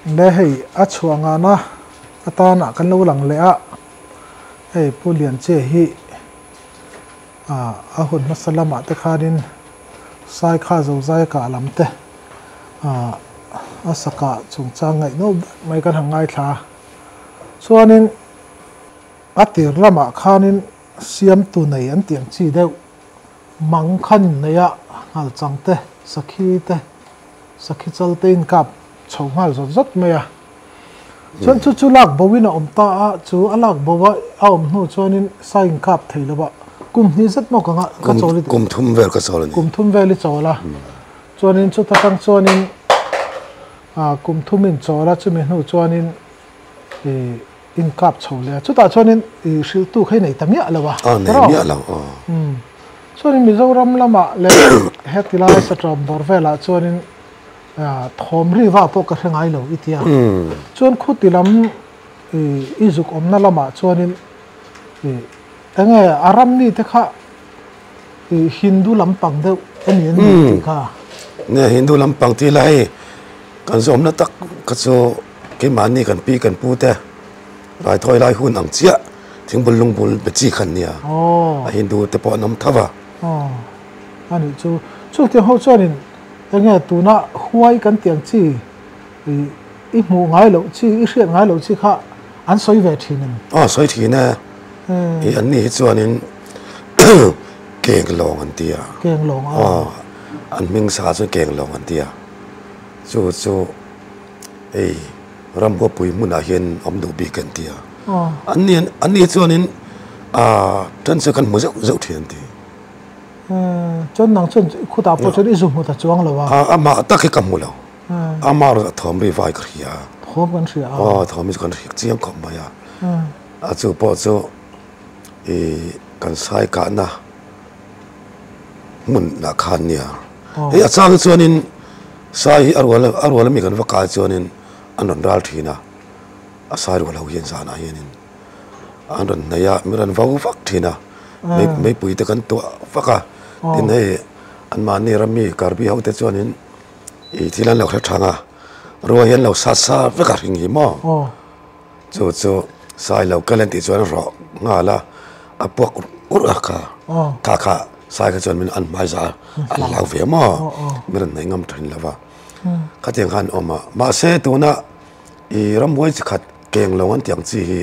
le hei a chuanga na atana kan lo lang le a hei pulian che hi a hun masalama te khanin sai kha zo zai ka lam te asaka chung chang ngai no mai kan hangai thla chuanin atir lama khanin siam tu nei an tiang chi deuh mang khan neya hal changte sakhi chalte in kap chhongal zot meya chon chu lak bowin a omta a chu alak bowa a om hnu chuanin sain kap theilowa kum ni zat mo ka ka choli kum thum vel ka choli kum thum vel chola chuanin chu tatang chuanin kum thumin chola chu me hnu chuanin in kap chole chu ta chuanin sil tu khai nei tamya lawa nei ya law chuanin Mizoram lama le hetilai satram borvela chuanin thom ri wa po ka hrengai lo itia chuan khutilam izuk omna lama chuanin enge aram ni te kha hindu lampang deuh anian ni kha ne hindu lampang ti lai kan zom na tak ka chu ke mani kan pi kan pu te lai thoi lai hun ang chia thingbul lungbul be chi khan nia a hindu te po nam thawa ani chu te ho chuanin enge tuna huai kan tiang chi i mu ngai lo chi i hriat ngai lo chi kha an soi ve thinin soi thina i an ni chuanin keng long an tia keng long an ming sa chu keng long an tia chu ram go pui mun a hian om du bi kan tia an ni chuanin tan se kan mu zau thian ti chon nang chon khuta po chon izu mu ta chuang lo wa ama ta ke kam mu lo ama ro thom ri vai khria thom kan ria thom mi kan rik chiang khom ma ya a chu po chu kan sai ka na mun na khan nia a chang chuanin sai arwal mi kan va ka chuanin an ron ral thina a sai ro lo hian sa na hianin an ron na ya mi ron vau vak thina mấy bụi ta kan tua vaka tin hei an ma ni rami karbi hau te chuanin thilan lo khra thanga ro hian lo sa vaka ring hi mo chu sai lo kalan ti chuan ro nga la apok ur ka sai ka chuan min an mai za an lau ve mo miran nei ngam thin lawa ka tiang han oma ma se tu na ram wai khat keng lo an tiang chi hi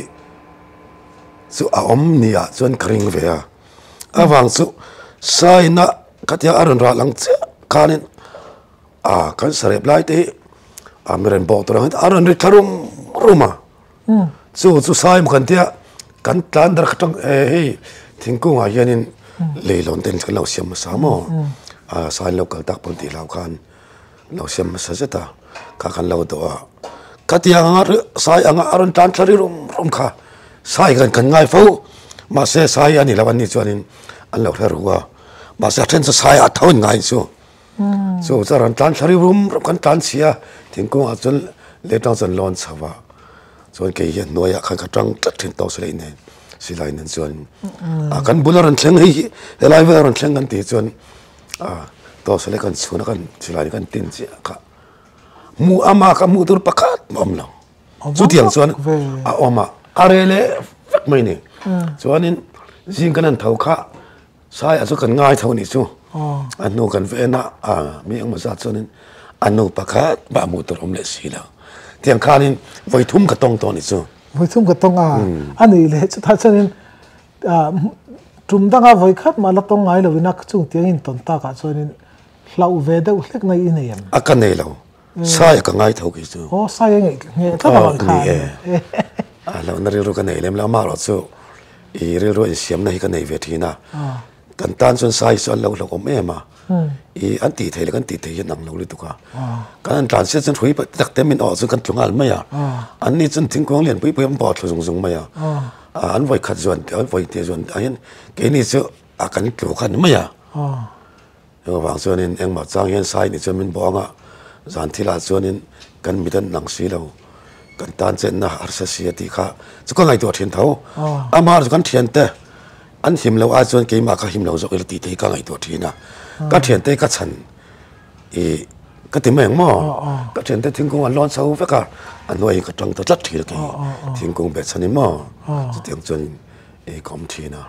chu a om nia chuan kring ve awang chu sai na katia aron ra lang che kanin kan sarep lai te miren bo to rang aron ri tharum ruma chu sai m kan tia kan tlan dar khatang hei thingkung a hianin leilon ten kan lo siam sa mo sai local tak pon ti lau khan lo siam sa jata ka kan lo do katia ngar sai anga aron tan thari rum kha sai kan ngai fo ma se sai ani lawan ni chuanin an lo thar ruwa ma sa then sa sai a thon ngai so charan tan thari rum kan tan sia thingkung a chun le tang chan lon chawa chuan ke hian noya khan khatang tlat thin to se nei silai nen chuan kan bularan thleng hi helai veron thleng kan ti chuan to se le kan chuna kan silai kan tin chi kha mu ama ka mu tur pakhat mom lo chu tiang chuan a oma arele fak mai ni chuanin jing kanan thau kha sai asu kan ngai thau ni chu anu kan ve na mi ang ma za chuanin anu pakhat ba mu tur om le sila tiang khanin voi thum ka tong to ni chu voi thum ka tong ani le chu tha chuanin tum danga voi khat ma la tong ngai lo wina chung tiang in ton ta ka chuanin hlau ve deuh hlek nei in em akan nei lo sai ka ngai thau ki chu sai nge ta ba kha lo na ri ro ka nei lem la ma ro chu ri ro siam na hi ka nei ve thina kan tan chon sai so lo om ema an ti thei kan ti thei nang lo li tu ka kan tan se chen thui pa tak te min o chu kan tlungal ma ya an ni chen thing kong lian pui pui am bo thlu zung ma ya an voi khat zon an voi te zon ahin ke ni chu kan tlu khan ma ya wang chuan in engma chang hian sai ni chuan min bo anga zan thila chuan in kan midan nang si lo kan tan chen na har sa si ti kha chu ka ngai to thin tho amar kan thian te an him lo a chuan ke ma ka him lo zo il ti te ka ngai to thina ka thian te ka chan ก็ติแมงหม้อก็เห็นแต่ทิ้งกงอันร้อนเสาเฟกะอันน้อยก็จังตัดทีละกี่ทิ้งกงแบบชนิดหม้อจะเตียงจนคอมทีนะ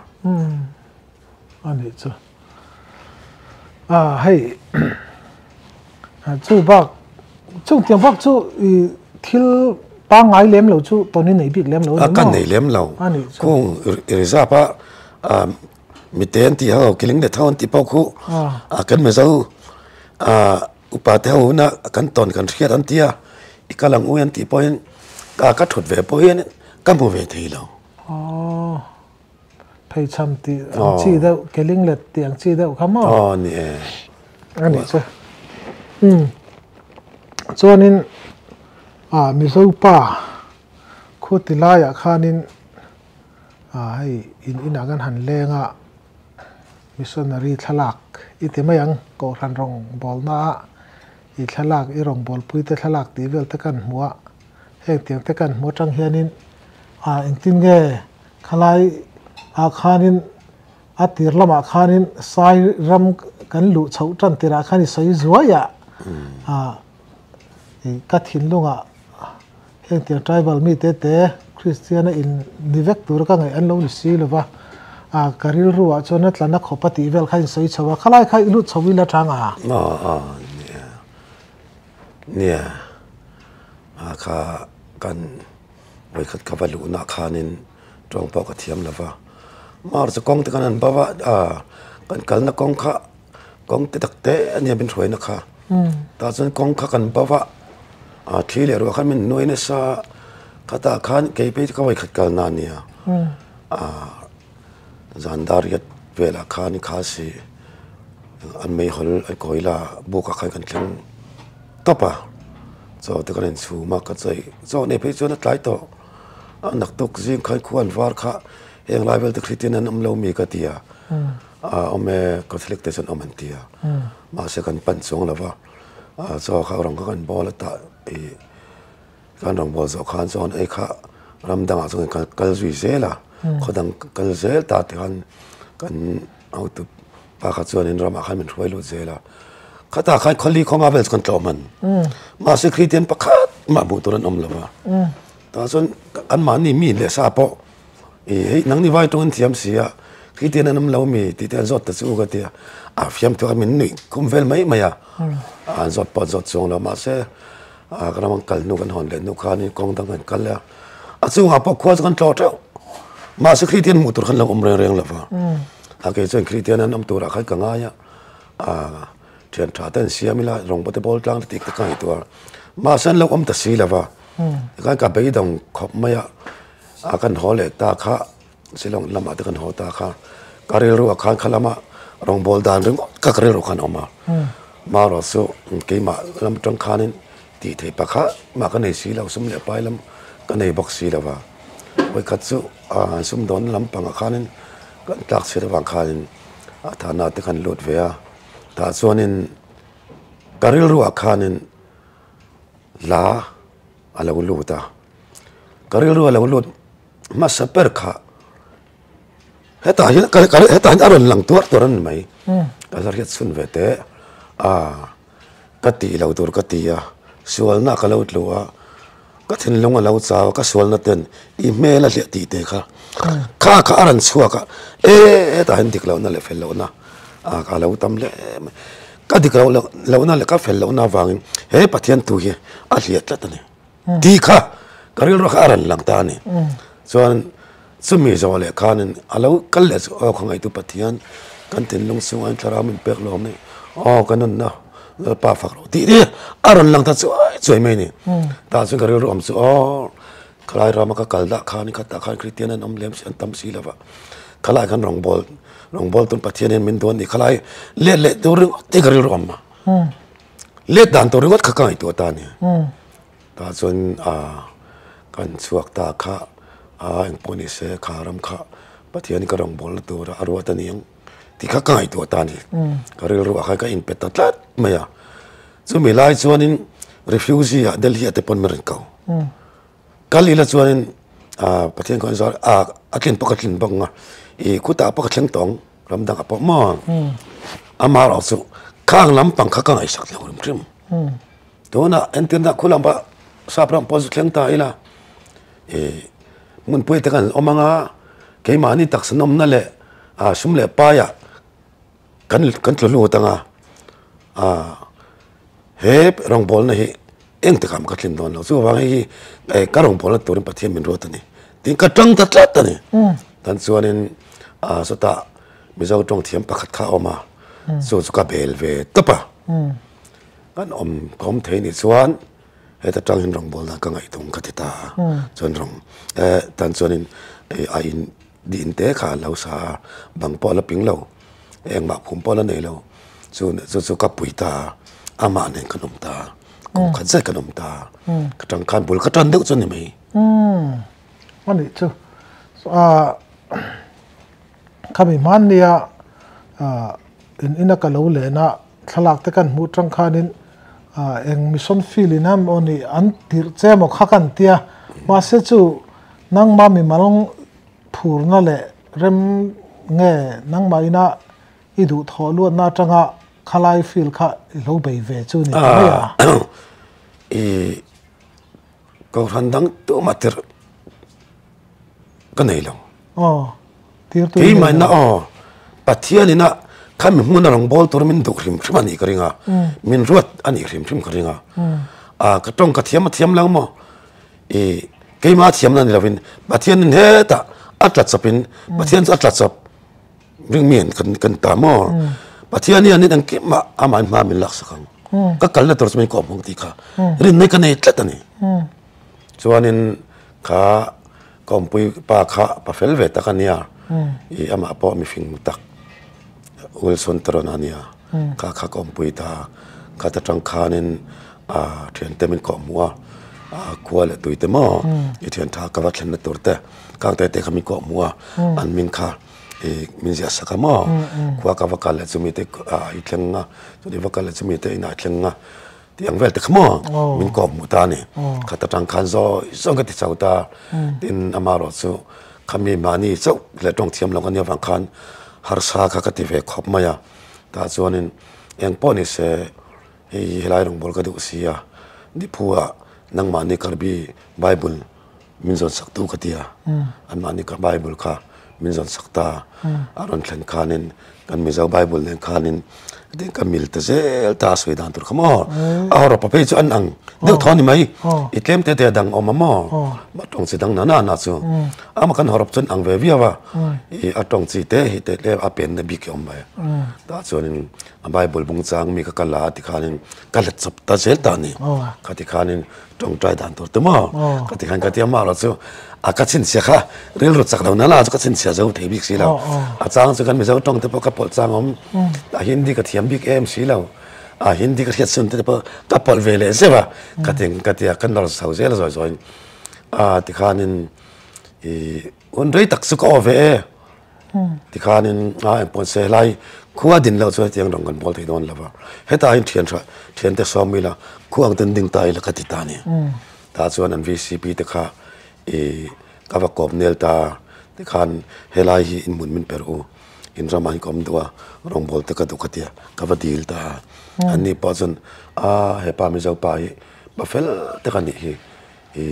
อันนี้จ้ะให้จู่บักจู่เตียงบักจู่ที่ปางไงเลี้ยมเราจู่ตอนนี้ไหนบิ๊กเลี้ยมเรากันไหนเลี้ยมเราคงเรซาปะมีเตียนที่เขากินเด็ดเท่าที่พอคู่กันไม่เจ้าอุปาเทวนะกันตอนกันเทียดอันเทียอีกหลังอุ้ยอันที่พอเห็นก็ถดเวพอเห็นก็โมเวทีเราไปชมตีชีเดียวเกลิงเล็ดเตียงชีเดียวขมั้งนี่อันนี้ใช่ส่วนนี้มีสูป้าคุติลายข้านินให้อินอากันหันเลงมิชชันนารีทลักอีที่ไม่ยังก่อทันรองบอลน่าอีทลักอีรองบอลปุยแต่ทลักตีเวลตะกันหัวแห่งเตียงตะกันหัวจังเฮียนินอินตินเกขลายข้านินตีร์ละมาข้านินสายรำกันลุเฉาจันติราข้านินสายจัวยกัดหินลุงแห่งเตียงไทรบัลมีเตคริสเตียนอินนิเวกตัวก็ไงอันเราลิซีเลยวะการิลรัวจนนั่นแหละนักขบปฏิเวลใครสวยชาวขลายใครลุชวิลทางเนี่ยข้ากันไว้ขัดขับลุนักขานินตรงปอกเทียมเลยวะมาร์จะกองที่กันนั่นบ่าวกันนักกองข้ากองตักเตะอันนี้เป็นถวยนะคะแต่ส่วนกองข้ากันบ่าวที่เหลือว่าขันมันน้อยเนี่ยซะข้าตาขันเก็บไปก็ไว้ขัดกันนานเนี่ยจันดารีเวลาขันข้าสิอันไม่หลอันก่อยละบุกขันกันแข่งต่อปะโซ่ที่กันสู้มากก็ใจโซ่ในเพจโซ่นั้นหลายต่อนักตกจิงขันควรวาร์ข้าเองไลฟ์เวลต์คริสเตียนนั้นเรามีกันเดียเมคาทอลิกเตชันมันเดียมาเสกันปั่นส่งแล้วว่าโซ่ข้ารังกันบอลตาการรังบอลโซ่ขันโซ่ข้ารำดังส่งกันกัลซุยเซล่ะเขาดังกัลเซลตาที่กันเอาตัวปากส่วนนี้รำขันมันช่วยลุเซล่ะข้าตาขันคนลีของอาเวลส์กันต่อมันมาเสคริสเตียนปะคัดมาบุตรนั้นแล้วว่าแต่ส่วนอันมันนี่มีเลสาปนังนี่ไว้ตรงนั้นเทียมเสียคริสเตียนนั้นเรามีที่เทียนจอดแต่สู้กันเดียฟิล์มตัวมันหนึ่งคุ้มเวลไหมไม่อะจอดปอดจอดส่งแล้วมาเสกระมังกันนุกันหอนเลยนุขานี่กองตั้งกันกันแล้วสู้หาพวกควากันต่อเจ้ามาเสคริสเตียนมุตุขันเราเรียงแล้วว่าเกิดส่วนคริสเตียนนั้นตัวรักให้กันง่ายเทียนชาเต้นเสียมิละรองปฏิบัติกลางติดตะกันตัวมาเส้นเราตัดสีแล้วว่าการกลับไปต้องขอบไม่กันหอเล็กตาข้าสิลองละมาตะกันหอตาข้าการเรียนรู้อาคารขลามารองบอลดานเรื่องก็การเรียนรู้กันออกมาเราสู้กี่มาลำจังขานินตีเทปะข้ามากันในสีเราสมเด็จไปลำกันในบ็อกสีแล้วว่าไว้คัดสู้สมดอนลำปังอาคารนินกันตักเสียระหว่างขานินฐานะตะกันหลุดเวียแต่ส่วนนินการเรียนรู้อาคารนินลาอะไรก็รู้ตาการเรียนรู้อะไรก็รู้มาสเปอร์ข้าเหตุการณ์อะไรหลังตัวนั้นไหมการเรียนสุนเวทก็ตีเราตัวก็ตีส่วนนักเราตัวก็ถึงลงเราสาวก็ส่วนนั้นเต็นอีเมลเลียตีเตะข้าอารันชัวก็แต่เห็นที่เรานั่นแหละเฟลเรานะก็เราทำเลยก็ที่เรานั่นแหละก็เฟลเราหน้าฟังเฮ้ปะเทียนตัวเฮ้เลียดแล้วนี่ดีค่ะก็เรียนรู้ข้าอารันหลังตานี่ส่วนสมัยสมัยข้านี่เราก็เลยเอาของไอ้ตัวปะเทียนกันถึงลงส่งอันตรามันเปิดลมนี่กันนั่นนะแล้วป้าฟังเราดีอารันหลังตาสวยไหมนี่ตาส่วนก็เรียนรู้อันสู้คลายรามาก็กัลดาข้านี่ข้าตาข้าคริสเตียนนั้นเลี้ยงฉันทำสีแล้วว่าคลายกันรองบอลตัวปะเทียนมันโดนนี่คลายเละตัวเรื่องที่ก็เรียนรู้มาเละด่านตัวเรื่องก็ข้าไอ้ตัวตานี่ตาส่วนกันสวกตาข้าอย่างปนิเสขารำข้าปะเทียนก็รองบอลตัวอารวตานี่ที่ข้าไอ้ตัวตานี่ก็เรียนรู้ว่าข้าก็อินเป็ดตัดลัดไม่อะส่วนมีหลายส่วนนี้ refugee เดลีอาจจะปนเมืองเก่ากันลีละส่วนนี้ประเทศคนสอนอาทิตย์ปกติบังคุตาปกติตองรำดังปะมามาเราสู้ข้างลำปังข้างไอ้สักแล้วริม ตัวน่ะเอ็นเตียนน่ะคุณลำบากซาพรำพอสุดเลี้ยงตายละมันป่วยแต่กันอมังอ่ะเกี่ยมานี่ตักสนมนั่นแหละชุมเล่ป้ายกันทะลุตั้งเฮ้รองบอลนะเฮ้เอ็งตะกำกัดลินโดนเราสู้ว่าไอ้การรองบอลตัวนี้ปะเทียมเป็นรัวตัวนี้ทิ้งกระจังตัดตัวนี้ท่านส่วนนี้สุดท้ายมิจฉาตรงเทียมปะขัดข้าออกมาสู้สุกาเบลเวตปะกันผมเทนี่ส่วนเฮ้แต่จังเห็นรองบอลนะก็ไงตรงกัดตาส่วนรองท่านส่วนนี้ไอ้ดินเตะขาเราสาบางปอละปิงเราเองมาคุมปอละเนี่ยเราสุกับปุยตาอามาเนี่ยขนมตาขันใส่ขนมตากระจังคันบุลกระจันเด็กจนนี่ไหมวันนี้จูคำมันเนี่ยอินนักเล่าเลยนะสลักแต่กันมูจังคันินเองมิชชั่นฟิลินัมอันนี้อันที่เจ้าหมกขันเตียมาเสจูนั่งมามีมาลงผูร์นั่นแหละเริ่มเงี้ยนั่งมาอินะอีดูทอล้วนน่าจังอ่ะคลายฟิลค่ะเราไปเวจูนี่ไม่อ่ะก็ทันดังตัวมาเตอร์ก็ไหนลงที่มันนะปัจจัยนี่นะข้ามีมุนรองบอลตัวมันดูครีมชิมันอีกเรื่องมินรวดอันนี้ครีมชิมกเรื่องก็ต้องกระเทียมแล้วมั้งเกี่ยมาเทียมนั่นเราเป็นปัจจัยนี่เฮ้ตาอัตลัดสับเป็นปัจจัยอัตลัดสับเรื่องเมียนกันตามปัจจัยนี้อันนี้ตั้งเก็บมาอามันมาเป็นหลักสักครั้งก็กันแล้วตัวสมัยก่อนบางทีค่ะเรื่องนี้กันเนี่ยตัดนี่ส่วนนี้ข้าก็ปุยปาข้าปาเฟลเวตกันเนี่ยอามาพอมีฟิงตักอุลส่วนตระนันเนี่ยข้าก็ปุยตาข้าจะจังข้านี่เทียนเต็มเป็นกอมัวกลัวเลยตัวเต็มเทียนท่ากวัดเล่นตัวเตะกางเตะเขามีกอมัวอันมินข้ามินเสียสักมั่งกว่ากับวักกันเลยจะมีแต่อีกเรื่องอ่ะจะได้วักกันเลยจะมีแต่อีกเรื่องอ่ะที่ยังเวลแต่ขมั่งมินกอบมุตานี่ข้าตะจังคันโซ่ส่งกันที่เจ้าตาดินอามารอสูขามีมานี่เจ้าเลยต้องเทียมลงกันเนี่ยฟังคันฮาร์ซาข้าก็ที่เวกขอบมาอ่ะแต่ส่วนนี้ยังป้อนนี่เสียเฮลัยลงบอลก็ดูเสียดิพัวนั่งมานี่การบีไบเบิลมินจนสักตัวกันที่อ่ะอันมานี่กับไบเบิลค่ะมินจนสักตาอารอนเล่นคานินกันมิจฉาไบเบิลเล่นคานินเด็กก็มิลต์เซลตาสวยดันตัวขโมยเราไปจนอังเดี๋ยวทอนนี่ไหมอีกเล่มเตะดังออกมามาตรงสีดังน่าสูมากันเราจนอังเวียว่าตรงสีเตะเลี้ยเป็นในบิกอมไปแต่ส่วนนี้ไบเบิลบุงจางมีกันลาที่คานินกันเล็ดสับตาเซลตานี่กันที่คานินตรงใจดันตัวเต็มกันที่คานินกันที่มาเราสูก็สินเสียค่ะเรื่องรถจักรเรานั่นแหละก็สินเสียจะเอาเทบิกสิแล้วจางสุกันไม่ใช่ตรงแต่พอกับปอดจางหินดีก็เทียมบิ๊กเอ็มสิแล้วหินดีก็เทียมสุนแต่พอกับปอดเวลใช่ป่ะก็ถึงก็ที่กันเราสาวเสียแล้วสวยที่ขานินวันเรื่อยตักสุกอเวที่ขานินปอนเซลัยขั้วดินเราสวยที่ยังรองกันบอลที่โดนแล้วว่าเหตุการณ์เทียนแต่ซ้อมมีละขั้วอังตันดิ่งตายแล้วก็ติดตานี่ถ้าส่วนนั้น VCP ที่ขาก็ว่ากอบเนลตาที่คันเฮลัยอินมุนมินเปรูอินรามันกอมตัวรองบอลตะกัดตุกเตียก็ว่าดีลตาอันนี้พอจนเฮปามิเจ้าไปบัฟเฟลตะกันนี่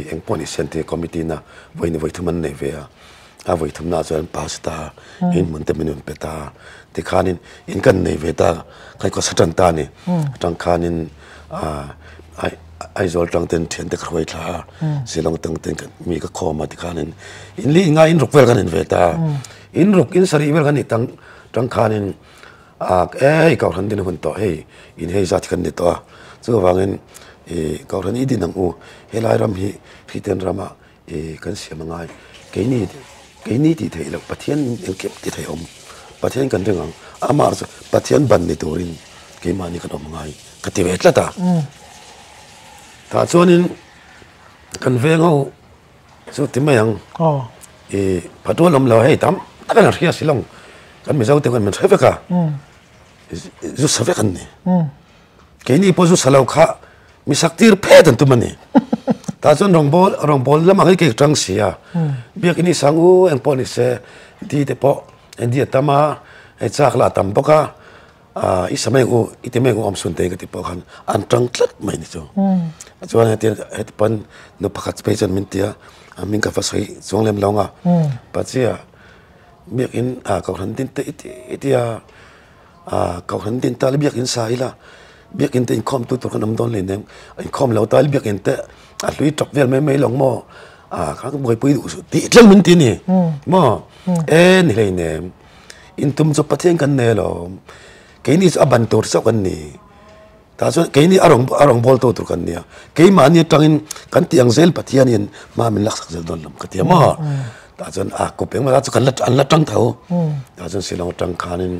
เอ็งปอนิเซนต์คอมมิตี้นะไว้ทำมันเนเวียไว้ทำน่าจะเป็นพาสตาอินมุนเตมินุนเปตาที่คันอินกันเนเวตาใครก็สัจจันตานี่จังคันินไอ้โจลจังเต็นเทียนตะครวยท่าสิลองตั้งเต็นกันมีก็คอมาที่ขานินอินลีง่ายอินรุกเวลกันอินเวตาอินรุกอินสรีเวลกันนี่ตั้งขานินเก่าทันดินหุ่นต่ออินจัดกันนี่ต่อซึ่งว่าเงินเก่าทันอีดินนังเฮลายรำฮีเต็นรำกันเสียมังไงเกนี่ที่เทลปะเทียนยังเก็บที่เทอมปะเทียนกันเรื่องมาร์ปะเทียนบันในตัวรินเกมานี่กันออกมังไงกติเวทละตาถ้าส่วนนี้กันเวงเอาสุดที่ไม่ยังพัดตัวลมเราให้ตั้มตั้งแต่เรียสิลงกันไม่เจ้าเต็มกันมันเสฟกะจุดเสฟกันนี่แค่นี้พอจุดสลาวข้ามีสักทีร์เพดตัวมันนี่ถ้าส่วนรองบอลแล้วมันก็เกี่ยวจังเสียเบียกนี่สังอูเอ็งพอนี่เสดีแต่พอเอ็นดีแต่มาไอ้จากละตั้มปะกะ isamai ko itimai ko amsun te ka tipo kan antang tlat mai ni chu chuan heti pan no pakhat special min tia min ka fasai chonglem longa pachia biak in ka han tin te itia ka han tin ta biak in saila biak in te in khom tu kan am don le nem in khom lo ta biak in te a lui top vel mai long mo ka boi pui du su ti tlang min ti ni mo ni le nem in tum cho pathen kan ne lo cái này aban tur sao kan ni ta so cái này arong bol to tur kan ni cái mà ni tangin kan tiang zel pathian in ma min lak sak zel don lam ka tia ma ta chon ko peng ma chu kan la tang thau ta chon silong tang khanin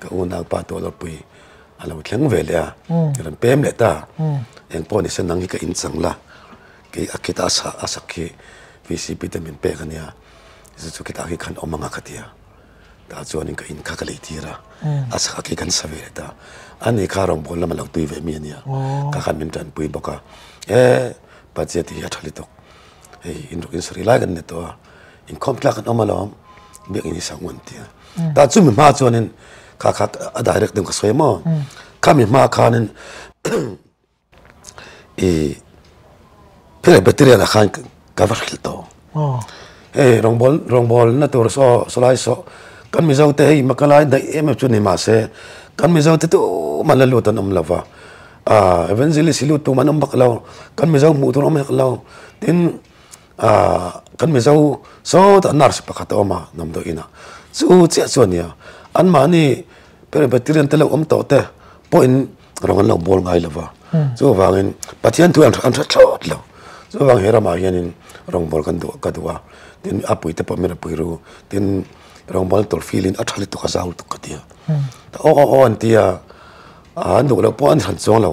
ka una pa to lo pui alo thleng ve le ran pem le ta eng poni se nang ka in chang la ke akita sa asakhi vcp vitamin pe kan ya chu kita ki khan omanga ka tia ta chuan in ka in kha ka le tira asaka ki kan savere ta ani kharong bol lama lo tui ve mi ania ka khan min tan pui boka budget ya thali tok in ro in sri la gan ne to in kompla kan omalom be in sangwan tia ta chu mi ma chuan in ka direct dem ka soi mo ka mi ma khanin pere bateria na khan ka var khil to rong bol na tur so lai so kan mi zau te hi makalai dai em chu ni ma se kan mi zau te tu malalu tan om lava evangelist silu tu manam baklau kan mi zau mu tu om baklau tin kan mi zau so ta nar se pakhat oma nam do ina chu che chuania an ma ni per baterian te lo om to te point rong an lo bol ngai lava chu wangin pathian tu an thot lo chu wang hera ma hianin rong bol kan du ka duwa tin apui te pa mera puiru tin rong bol tor feeling athali to kazau to katia o antia an du lo po an han chong lo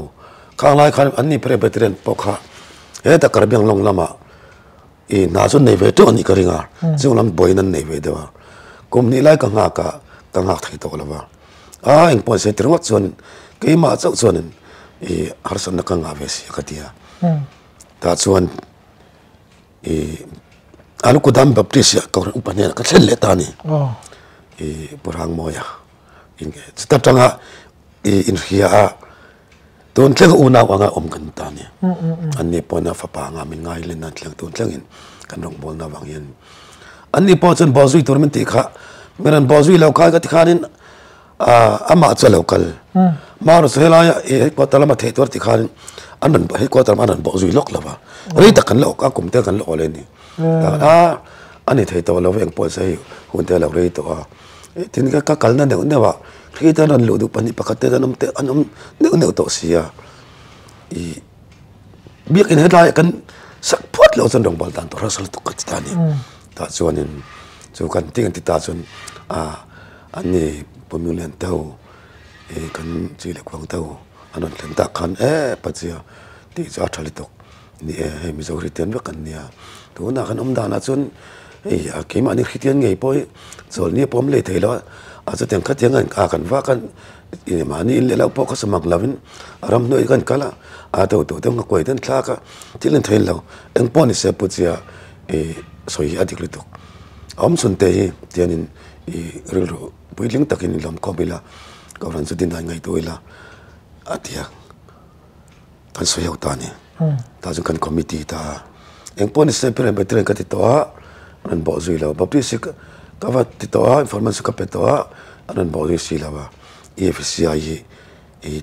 khang lai khan an ni pre veteran po kha e ta kar byang long lama e na chun nei ve to ani karinga chung lam boinan nei ve dewa kum ni lai ka nga thai to lawa eng po se tirwa chon ke ma chau chon e harsan na ka nga ve si katia ta chuan alu kudam baptisia ka upanya ka thle ta ni purang moya inge sta tanga in hia ton tlang una wanga om kan ta ni anni pona fa pa nga min ngai le na tlang ton tlang in kan rong bol na wang yen anni po chen bozui tournament ti kha meran bozui lo ka ti khanin ama chalo kal mar sela e ko talama the tor ti khanin anan ba ko talama anan bozui lok lava rei ta kan lo ka kum te kan lo le ni ani thei to lo eng po sai hun te lo rei to tin ka kal na ne wa ri ta ran lo du pani pakate da nam te anam ne to sia biak in headline kan sak phot lo chan rong bal tan to rasal to ka ta ni ta chuanin chu kan ting ti ta chun ani pomulen tau kan chi le kwang tau anan tlen ta khan pachia ti cha thali to ni mi zo ri ten wa kan nia tu na kan om da na chun ke ma ni khitian ngei poi chol ni pom le theilo a chu teng khateng an kan wa kan ma ni le lo po ka samak lavin aram noi kan kala a to nga koi ten thla ka tilen thein lo eng pon ni se puchia soi adik lutok om sun te tianin ril ro puiling takin lom kobila ka ran chu din ngai toila atia kan soi au ta ni ta chu kan committee ta eng pon ni se pre betre ka ti to an bo zui lo baptisi ka va ti to information ka pe to an bo zui si la wa efci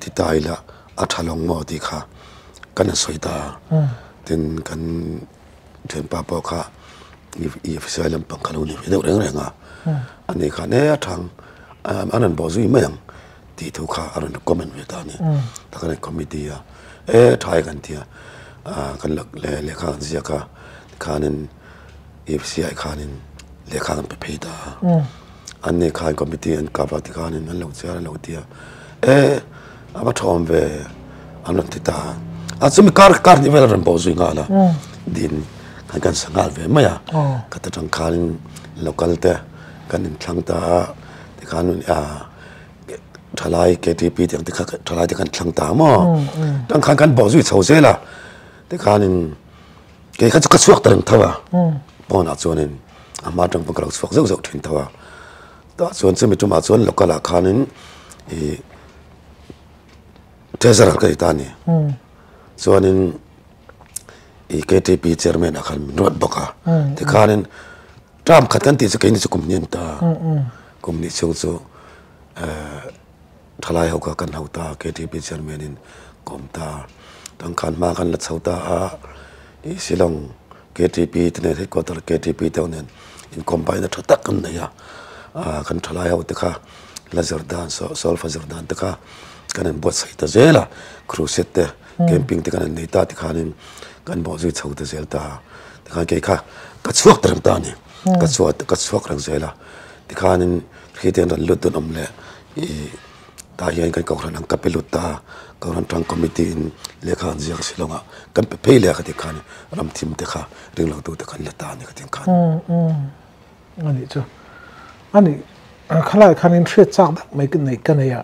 ti taila athalong mo ti kha kan soi ta tin kan then pa po kha efci lam pang khalu ni de reng renga ani kha ne athang anan bo zui mayang ti thu kha aran comment ve ta ni ta kan committee ya thai kan tia kan le kha zia ka khanin efci khanin le kha kan pe phe ta anne khan committee an ka ba ti khanin an lo cha lo tia aba thom ve anan ti ta asumi kar ni vel ran bo zui nga la din kan sangal ve maya ka ta tang khanin local te kan in thlang ta ti khanun thalai KTP ti ka thalai ti kan thlang ta mo tang kan bo zui chho se la ti khanin ke ka chu ka suak tarang thawa pon a chuanin ama tang pa suak zo thin thawa ta chuan chumi tuma chuan local a khanin treasurer ka itani chuanin i KTP chairman akhan rot boka te khanin tram khat kan ti chu ke ni chu kumnian ta kumni chu chu thalai ho ka kan hauta KTP chairman in komta tang khan ma kan la chauta a i silong KTP tne headquarter KTP tawnen in combine na thatak kan na ya kan thalai ho te kha lazardan sol fazardan te kha kanan bot sai ta zela cruise te camping te kanan nei ta ti khanin kan bo zui chau te zel ta ti kha ke kha ka chuak tram ta ni ka chuak rang zela ti khanin khiten ran lut don omle i ta hian kan ko ran ang kapelut ta ko ran tang committee in lekha jiak silonga kan pe pe le kha ti khan ram thim te kha ring lo tu te kan la ta ni ka tin khan ani chu ani khalai khanin thret chak dak mai kin nei kan ya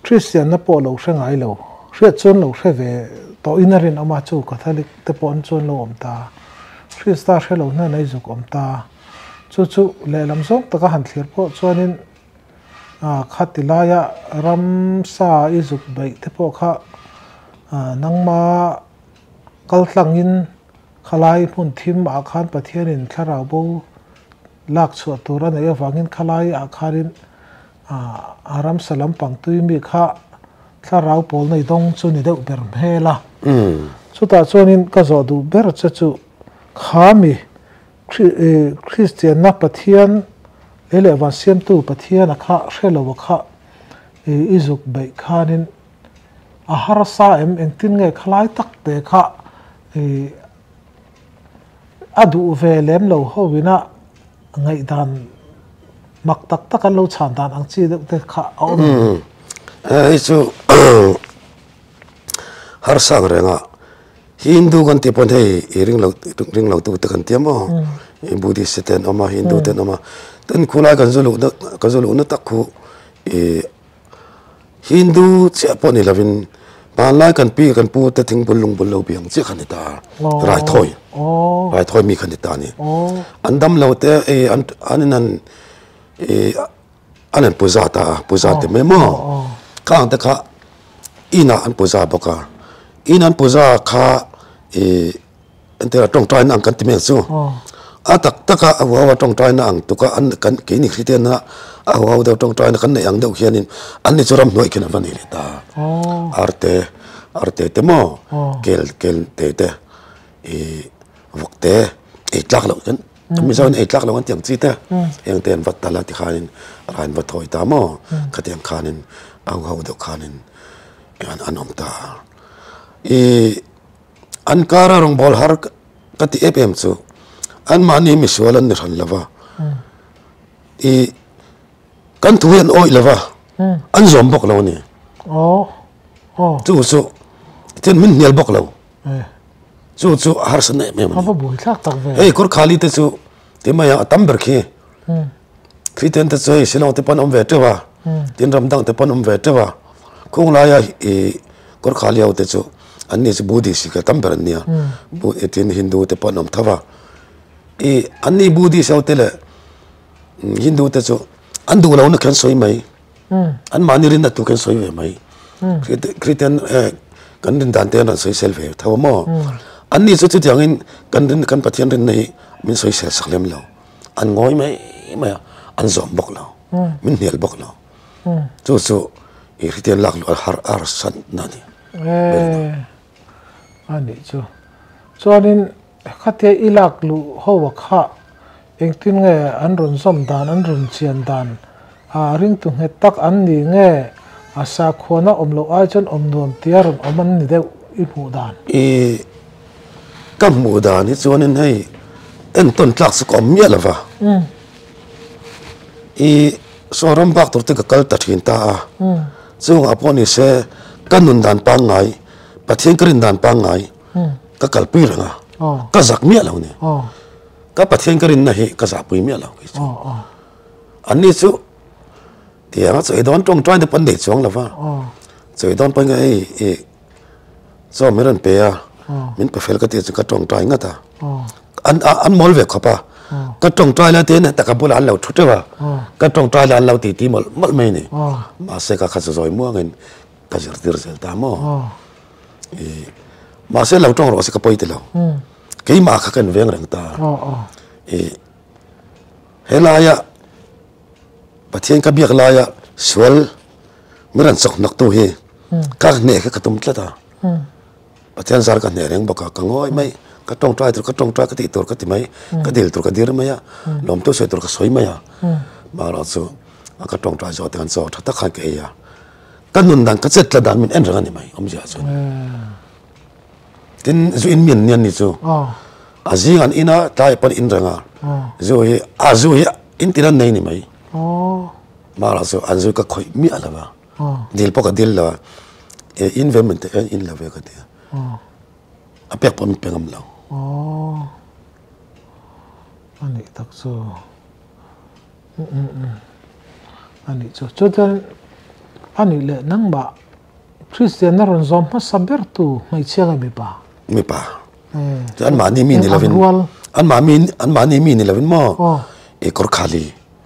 Christian na po lo hrengai lo hret chon lo hre ve to inarin ama chu catholic te pon chon lo omta Christa hre lo na nei zuk omta chu le lam zok taka han thlir po chuanin khatilaya ramsa izuk bai te po kha nangma kaltlangin khalai mun thim akhan pathianin tharau bo lak chu tura nei awangin khalai akharin aram salam pang tui mi kha tharau pol nei dong chu ni deuh ber mhela chuta chuanin ka zo du ber chu khami Christian na pathian lele wa siam tu pathian kha hrelo kha izuk bai khanin a harsa engtin nge khlai tak te kha adu ve lem lo howina ngai dan mak tak tak lo chan dan ang chi te kha om chu harsa renga Hindu kan ti pon hei ring lo tu te kan ti mo Buddhist ten ama Hindu ten ama ten khulai kan zulu na takhu Hindu che pon lavin ban lai kan pi kan pu te thing bulung bulo biang che kan ta rai thoi mi kan ta ni andam lo te anan puza te memo kang te kha ina an puza boka inan puza kha ante tong trai nang kan ti me chu atak taka awa tong trai nang tuka an kan ke ni khristian na awa da tong trai na kan yang deuh hianin an ni churam noi ken van ni ta arte te mo kel te vokte tlak lo kan mi zon tlak lo an tiang chi te yang ten vat tala ti khanin ran vat thoi ta mo khatiam khanin awa da khanin an om ta an kara rong bol har kati FM chu an mani mi swalan ni ran lava kan thuan oi lava an zom bok lo ni chu ten min nial bok lo chu har san ne me ma boi thak tak ve kor khali te chu te ma ya tam ber khi kriten te choi silong te pan om ve te wa tin ram dang te pan om ve te wa khong la ya kor khali au te chu anni chu Buddhist ka tam ber nia bu etin Hindu te pan om thawa anni Buddhist au te le Hindu te chu an du lo na kan soi mai an mani rin na tu kan soi ve mai kriten kan din dan te na soi sel ve thawa mo anni chu chu tiang in kan pathian rin nei min soi sel saklem lo an ngoi mai an zom bok lo min nial bok lo chu kriten lak lo har san na ni ani chu chuanin khatia ilak lu howa kha engtin nge an run som dan an run chian dan ring tu nge tak an ni nge asa khona omlo ai chon omnom tiar oman ni deuh I mu dan kam mu dan hi chuanin hei en ton tlak su kom mia lava soram bak tur te ka kal ta thin ta chung aponi se kanun dan pa ngai pathian krin dan pa ngai ka kalpi ranga ka zak mia lo ni ka pathian krin na hi ka za pui mia lo ki ani chu tianga choi don tong trai de pan de chong lova choi don pa ngai so meran pe ya min pa fel ka ti ka tong trai nga ta an mol ve khopa ka tong trai la te na ta ka bul an lo thutewa ka tong trai la an lo ti mol mai ni ma se ka kha zoi mo ngin kazir zel ta mo ma se lau tong ro se ka poi te lo ke ma kha kan veng rang ta helaya pathian ka biak laya swal miran sok nak tu hi ka ne ka tum tla ta pathian zar ka ne reng baka ka ngoi mai ka tong trai ka ti tor ka ti mai ka dil tor ka dir mai ya lom to se tor ka soi mai ya ma ra chu ka tong trai zo tan so tha kha ke ya kan nun dan ka chet la dan min en rang ni mai om ja chu tin zu in min nian ni chu azi an ina tai pan in ranga zo hi azu hi in tiran nei ni mai ma ra chu an zu ka khoi mi ala ba dil po ka dil la investment in la ve ka te apek pon pengam lo ani tak so ani cho tan ani le nang ba Christian na ron zom ma saber tu mai chiang mi pa an ma ni mi ni lavin an ma ni mi ni lavin mo e kor khali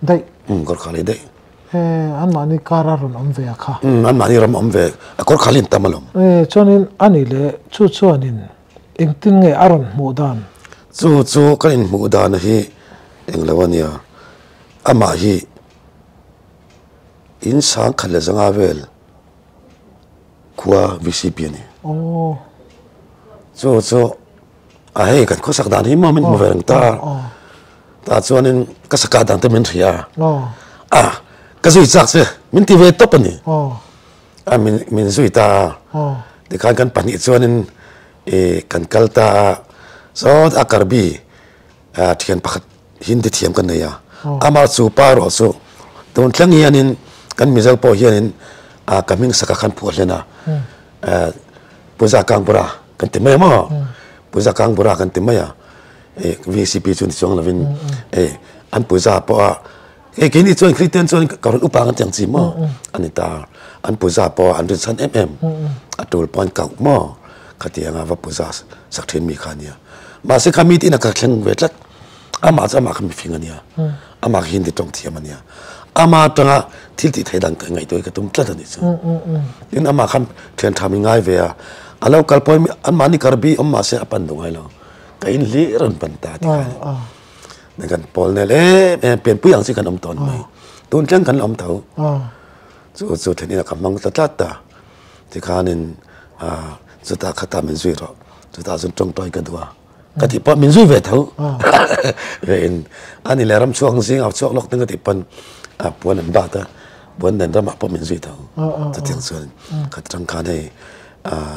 dai kor khali dai an ma ni kara ron om ve kha an ma ni ram om ve kor khalin tamalom chonin ani le chu chuanin engtin nge aron mudan chu kan mudan hi englawania ama hi in sang khala zanga vel khuwa VCP ni chu a hei kan ko sak dan hi moment mo verang ta chuanin ka saka dan te min thia ka zui chak se min ti ve top ani min zui ta de kan pani chuanin kan kalta so akarbi thian pakhat hindi thiam kan ya ama chu paro so ton tlang hianin kan mizal po hianin kaming saka khan phu lena puja kang bura kan ti mai mo puja kang bura kan ti mai VCP chun chong lavin an puja po kini chuan Christian chuan karon upangan tiang chi mo anita an puja po an rin san atul point kau mo khatianga va puja sakthen mi khania ma se khamit ina ka thleng vetlat ama khami fingania ama hindi tong thiamania ama tanga thilti thaidan ka ngai toy ka tum tla ni chu in ama kham thlen thami ngai ve alo kalpoi an mani karbi amma se apan dungai lo ka in li ran pan ta ti kan pol ne le pen puyang si kan om ton mai tun tlang kan om thau chu theni ka mang ta ta ti khanin chu ta khata min zui ro chu ta zun tong toy ka duwa ka ti pa min zui ve thau ve in ani le ram chuang sing au chuak lok teng ka ti pan puan an ba ta puan den ram pa min zui thau ta tiang chuan ka tang kha nei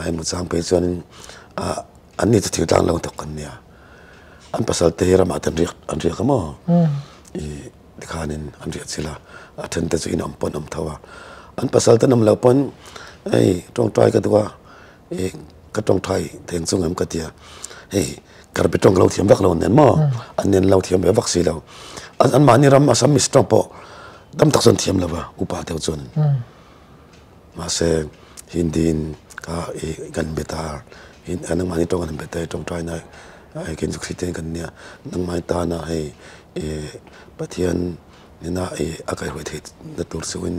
ai mu chang pe chuan an ni ta thil tang lo tok kan nia an pasal te hera ma tan riak mo dikhanin an riak chila athan te chu in am pon am thawa an pasal ta nam lo pon ai tong trai ka duwa ka tong thai teng chung am ka tia karbe tong lo thiam vak lo nen mo an nen lo thiam vak si lo an mani ram asam mis tong po dam tak son thiam lawa upa teu chun ma se hindin ka kan beta hin anang mani tong an beta tong trai na ai ken Christian kan nia nang mai ta na pathian nina akai hoi the na tur suin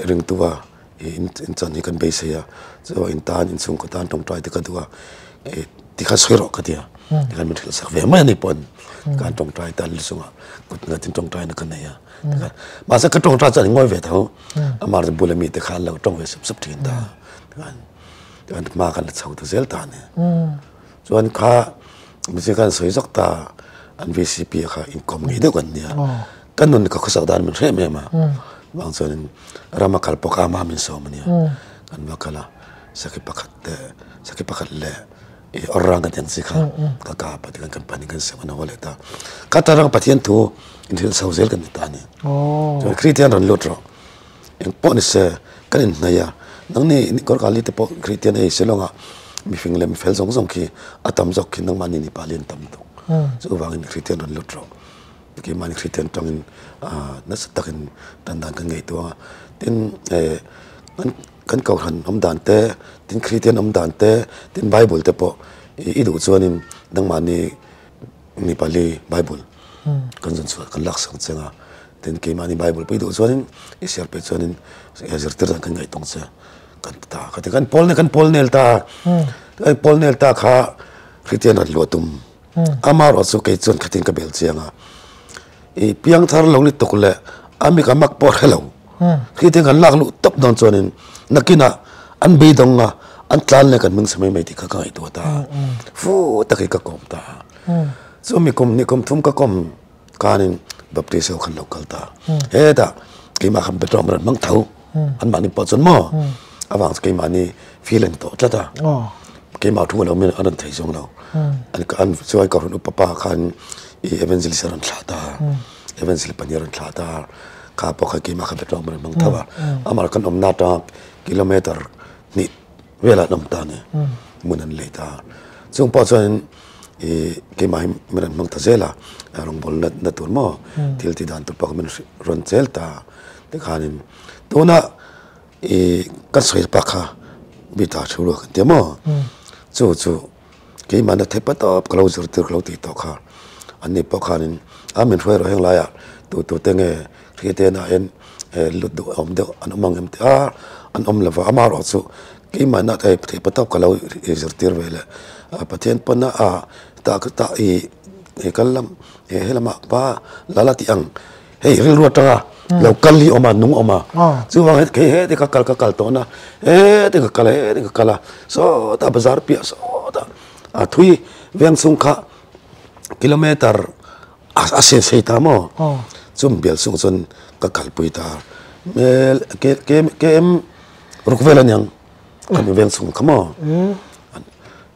ring tuwa in chan hi kan be se ya so in tan in sung ko tan tong trai te ka duwa ti kha siro ka dia kan mit sak ve ma ni pon kan tong trai tan li sunga kut na tin tong trai na kan ya ma sa ka tong trai chan ngoi ve thau amar bulami te khan lo tong ve sap thin ta kan ma kan chau ta zel ta ne chuan kha mi kan soi zak ta an VCP kha income ni de kan nia kan nun ka khosak dan min re me ma bang chuan ramakal poka ma min so mania kan wakala saki pakhat le orang kan si kha ka pat kan pani kan se mana wale ta katarang pathian thu in hil sauzel kan ta ni so Christian ran lotro en pon se kan na ya nang ni kor kali te po Christian ei selonga mi fingle mi fel zong ki atam zok ki nang mani ni palin tam to so wangin Christian ran lotro ki mani Christian tongin na satakin dandan kan ngai to tin kan kau han om dan te tin Christian om dan te tin Bible te po i du chuanin nang mani ni pali Bible kan zon chu kan lak sang chenga ten ke mani bible pe do chuanin i share pe chuanin zirtir kan ngai tong cha kan ta kan pol nel ta kan pol nel ta kha christian an lotum amar osu ke chun khatin ka bel chianga e piang thar lo ni tokle ami ka mak por hello christian kan lak lu top don chuanin nakina an be donga an tlan le kan ming samai mai ti kha kai to ta fu ta kai ka kom ta so mi kom ni kom thum ka kom kanin baptise khan local ta he da ke ma kham petrom ran mang thau an mani po chon mo awang ke mani feeling to ta ke ma thu lo men an thai jong lo an kan choi ka ru papa khan e evangelist ran thla ta evangelist panier ran thla ta ka po kha ke ma kham petrom ran mang thawa amar kan om na ta kilometer ni vela nam ta ne munan le ta chung po chon e ke mai men mang ta zela rong bol na tur mo til ti dan tu pak men ron chel ta te khanin to na e ka sai pa kha bi ta churu kan te mo chu ke man na the pa to closer to ti to kha an ni po khanin a men ro heng la ya tu te nge ri te na en lut do om de an mang em ta an om la va amar chu ke man na the pa to clo zirtir vele pathian pana a ta e kalam e helama pa lalati ang hey ril ruatanga local li oma nung oma chu wang ke he te ka kal to na te ka kala so ta bazar pia so ta a thui veng sung kha kilometer a se ta mo chum bel sung chon ka kalpui ta mel ke em rukvelan yang kan veng sung khamo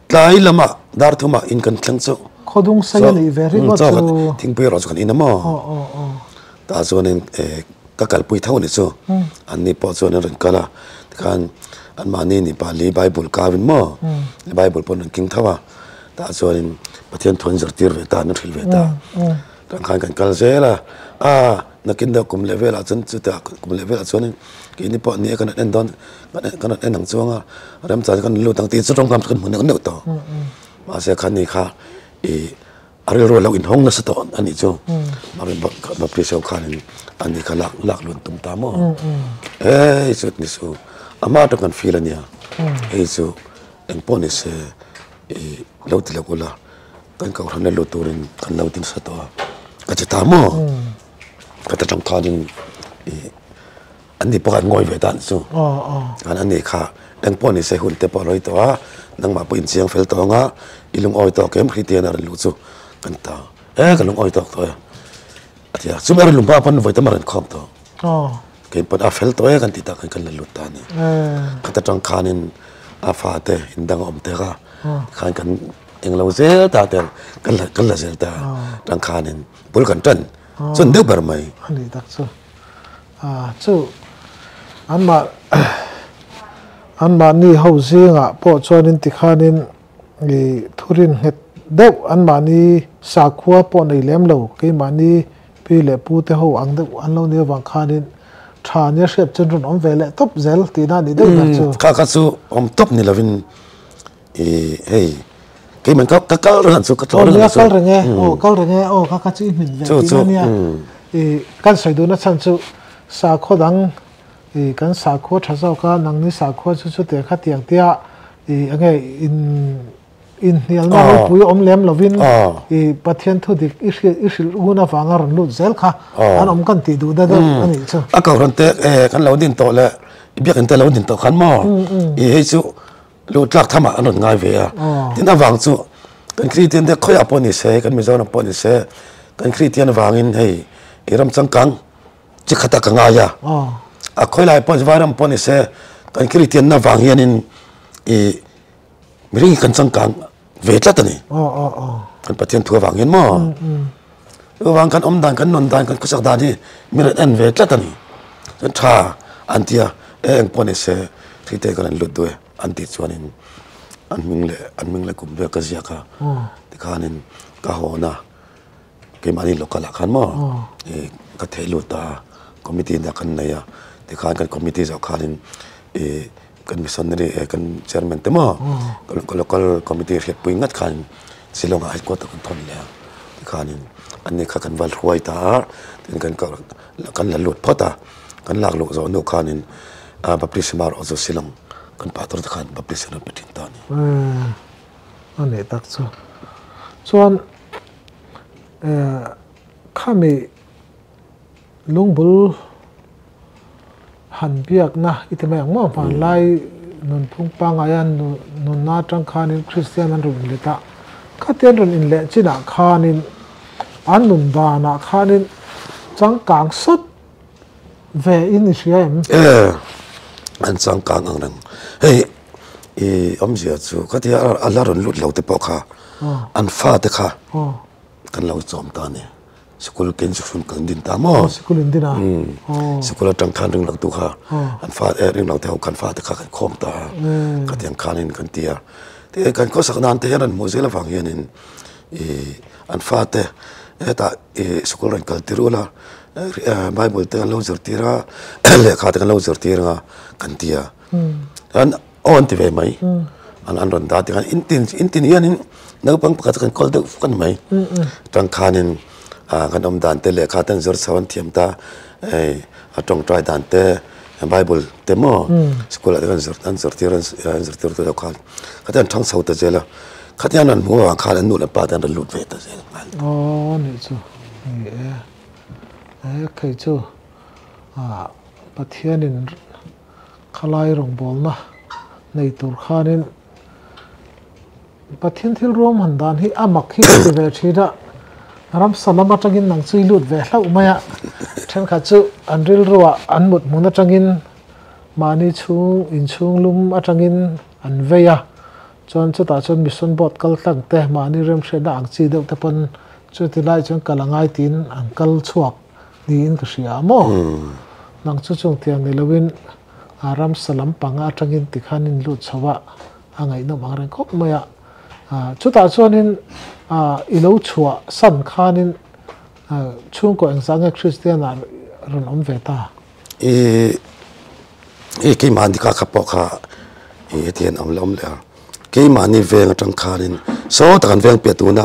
tlai lama dar thuma in kan thlang chu khodung sai ni very much thing pe ro kan inamo ta zonin ka kalpui thau ni chu an ni po chu ran kala kan an mani ni pali bible kavin mo bible pon king thawa ta zonin pathian thon zartir ve ta na thil ve ta tan kan kal zela nakin da kum level a chen chu ta kum level a chuanin ki ni po ni kan en don kan en nang chuanga ram cha kan lu tang ti chu rong kam kan mun ne to ma se khan ni kha e ari ro lo in hong na sa to ani chu marin ba presyo khan ani kha lak lun tum ta mo chu ni su ama to kan feel ania chu en pon is e lo ti la kula kan ka ran lo turin kan lo tin sa to ka ta mo ka ta tang thaninอันนี้ปกติงอยเวดันซูอันนี้ค่ะดังปนนี่เสียหุ่นเตปอลอยตัวนังมาปุ่นเสียงเฟลตัวงะอีลุงอ้อยตัวเข็มคริเตียนอะไรรู้ซูกันตากันลุงอ้อยตัวตัวอาทิตย์ซูเมอร์ลุงป้าปนไว้ตั้งมาเรียนคอมตัวเข็มปนอาเฟลตัวกันติดตากันลุตานี่กันแต่จังขานินอาฟาเตอินดังอมเตะขันกันเองเราเสียตาเตกันละเสียตาจังขานินบุลกันจันจนเดือบแบบไหมอันนี้ตักซูซูอันมานี่เฮาเสียงพอชวนินติขานินทุรินเห็ดเด็กอันมานี่สาขัวปนในเลี้ยมเรากี่มานี่พี่เล็บพูดเฮาอังเด็กอันเราเนี่ยวังขานินทานเนี่ยเชฟจนรุ่นอมเวลตบเซลตีน่าดีเด็กนะจูข้าสู้อมตบนี่ละวินเฮ้ยกี่มันก็เรื่องสู้ก็ตัวเรื่องสู้ก็เรื่องไงก็เรื่องไงข้าจะอินเหมือนกันตีน่าเนี่ยกันใส่ดูนะฉันจูสาขัวดังกันสาขัวทัศน์ก็นังนี่สาขัวชุดเดียขัดเตียงเตียยังไงอินเนี่ยเราปุยอมเลี้ยมเราวินประเทศทุดิกอิสอุณาฟังอารมณ์ลุเซลค่ะอันอมกันติดูได้ด้วยอันนี้ใช่ก็คนเตะกันเราดินโตแล้วเบียกันเตะเราดินโตขันหม้อเฮ้ยจู่รู้จักทำอะไรง่ายเวียที่น่าฟังจู่กันคริสเตียนเด็กค่อยอปนิเสกันไม่เจ้าอปนิเสกันคริสเตียนฟังอินเฮ้ยรำจังกังจิขัดกังง่ายค่อยไล่ปนวารำปนิเสกันคริสเตียนน่าฟังยันไม่รู้กันจังกังเวทละตันี่กันประเทศทั่วฟังยันมั้งฟังกันอมดานกันนนดานกันกุศลดานนี่มีเรื่องเวทละตันี่ฉันท่าอันที่ปนิเสที่เตะกันลุดด้วยอันที่ชวนินอันมิงเล่กุมเบกซี่ค่ะที่ขานินกะโหนะเกี่ยมันนี่ลูกหลักขันมั้งก็เทลุตาคอมมิตี้นักขันเนี่ยที่ขากันคอมมิตี้จะขานินกันมิสันนี่กันเชอร์แมนเต็มมั้งก็ลูกคอมมิตี้เรียกปุ่ยงัดขันสิลงไอ้ก็ตะกันทนแล้ว khanin anni kha kan wal huai ta tin kan la lut phota kan lak lu zo no khanin baptismar ozo silang kan pator khan baptism petin ta ni ane tak chu chuan khami lungbul han biak na itme ang mo pan lai nun phung pang ayan nun na tang khanin christian an run leta khatien run in le china khanin an nun dana khanin chang kang sat ve in siam an chang kang ang rang hey omjia chu khatia alarun lut lo te po kha an fa te kha kan lo chom ta ne school ken sun kan din ta mo school in dina school tang khan ring lo tu kha an fa ring lo te kan fa te kha kan khom ta katiang khanin kan tia te kan ko sak nan te han mo zela wang hian in an fa te eta school ran kal tirula bible te lo zor tira le kha te kan lo zor tira kan tia an on ti ve mai an ron da ti kan intin hian in na pang pakat kan kol de kan mai tang khanin kan dan te le kha tan zor sawan thiam ta atong try dan te bible te mo school kan zor tira to khan khatan thang sau ta jela khatian an mo wa khan nu la pa dan lut ve ta jela ni chu kai chu pathianin khalai rong bol na nei tur khanin pathian thil rom han dan hi amak hi ti ve thida ram salama tangin nang chui lut ve hlau maya then kha chu anril ruwa anmut muna tangin mani chung in chung lum atangin an veya chon chu ta chon mission bot kal tlang te mani rem sheda ang chi deuh te pon chu ti lai chon kalangai tin angkal chuak ni in ka sia mo nang chu chung tiang ni lovin aram salam panga atangin tikhanin lut chawa angai no mangreng khop maya chu ta chuanin ilo chua san khanin chung ko engzang christian an ron om veta ke mani ka khapo kha tian om lom la ke mani veng atang khanin so ta kan veng pe tu na